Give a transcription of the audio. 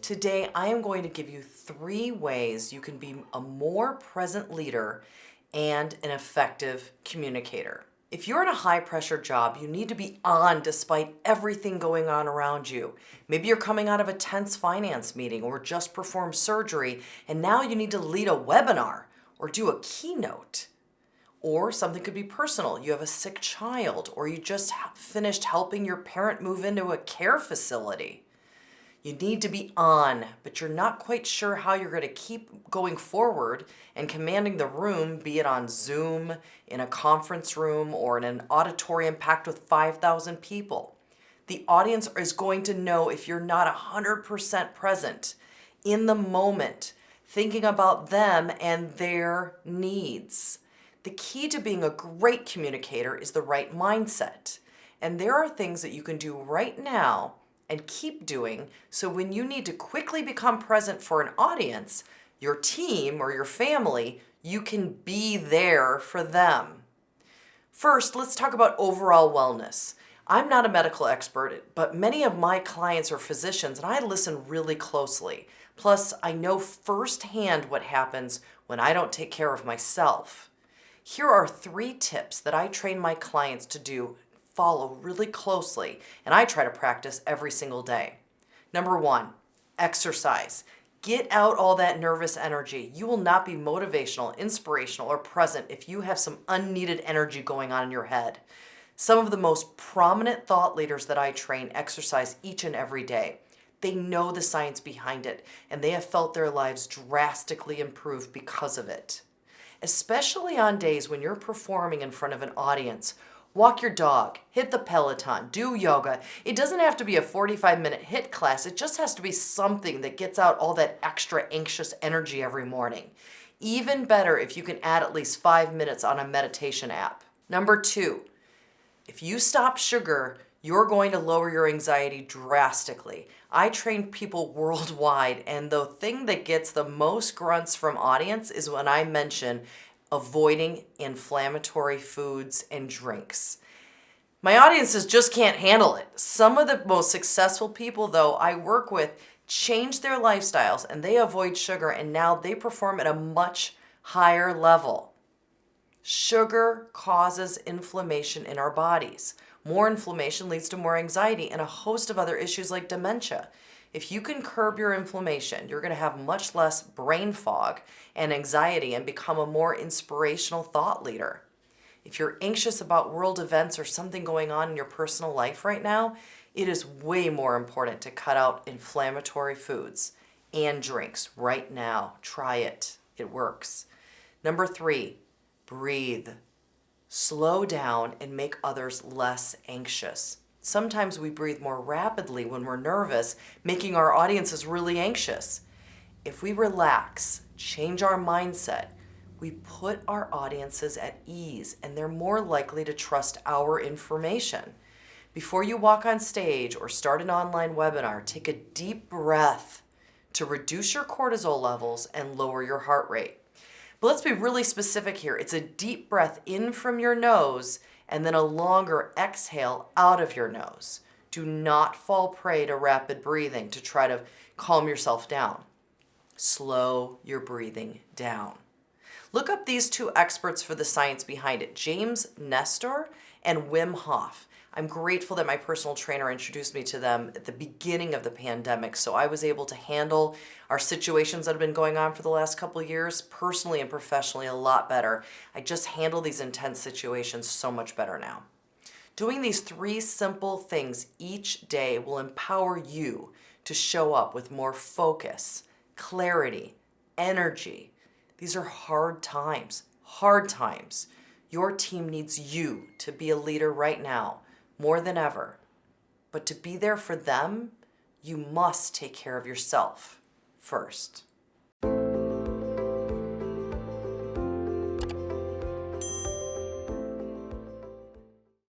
Today, I am going to give you 3 ways you can be a more present leader and an effective communicator. If you're in a high pressure job, you need to be on despite everything going on around you. Maybe you're coming out of a tense finance meeting or just performed surgery, and now you need to lead a webinar or do a keynote. Or something could be personal. You have a sick child, or you just finished helping your parent move into a care facility. You need to be on, but you're not quite sure how you're going to keep going forward and commanding the room, be it on Zoom, in a conference room, or in an auditorium packed with 5,000 people. The audience is going to know if you're not 100% present in the moment, thinking about them and their needs. The key to being a great communicator is the right mindset. And there are things that you can do right now and keep doing, so when you need to quickly become present for an audience, your team or your family, you can be there for them. First, let's talk about overall wellness. I'm not a medical expert, but many of my clients are physicians, and I listen really closely. Plus, I know firsthand what happens when I don't take care of myself. Here are 3 tips that I train my clients to follow really closely, and I try to practice every single day. Number 1, exercise. Get out all that nervous energy. You will not be motivational, inspirational, or present if you have some unneeded energy going on in your head. Some of the most prominent thought leaders that I train exercise each and every day. They know the science behind it, and they have felt their lives drastically improve because of it. Especially on days when you're performing in front of an audience. Walk your dog, hit the Peloton, do yoga. It doesn't have to be a 45-minute HIIT class. It just has to be something that gets out all that extra anxious energy every morning. Even better if you can add at least 5 minutes on a meditation app. Number 2, if you stop sugar, you're going to lower your anxiety drastically. I train people worldwide, and the thing that gets the most grunts from audience is when I mention avoiding inflammatory foods and drinks. My audiences just can't handle it. Some of the most successful people, though, I work with change their lifestyles and they avoid sugar, and now they perform at a much higher level. Sugar causes inflammation in our bodies. More inflammation leads to more anxiety and a host of other issues like dementia. If you can curb your inflammation, you're going to have much less brain fog and anxiety and become a more inspirational thought leader. If you're anxious about world events or something going on in your personal life right now, it is way more important to cut out inflammatory foods and drinks right now. Try it. It works. Number 3, breathe. Slow down and make others less anxious. Sometimes we breathe more rapidly when we're nervous, making our audiences really anxious. If we relax, change our mindset, we put our audiences at ease, and they're more likely to trust our information. Before you walk on stage or start an online webinar, take a deep breath to reduce your cortisol levels and lower your heart rate. But let's be really specific here. It's a deep breath in from your nose and then a longer exhale out of your nose. Do not fall prey to rapid breathing to try to calm yourself down. Slow your breathing down. Look up these 2 experts for the science behind it, James Nestor and Wim Hof. I'm grateful that my personal trainer introduced me to them at the beginning of the pandemic, so I was able to handle our situations that have been going on for the last couple of years, personally and professionally, a lot better. I just handle these intense situations so much better now. Doing these 3 simple things each day will empower you to show up with more focus, clarity, energy. These are hard times, hard times. Your team needs you to be a leader right now, more than ever. But to be there for them, you must take care of yourself first.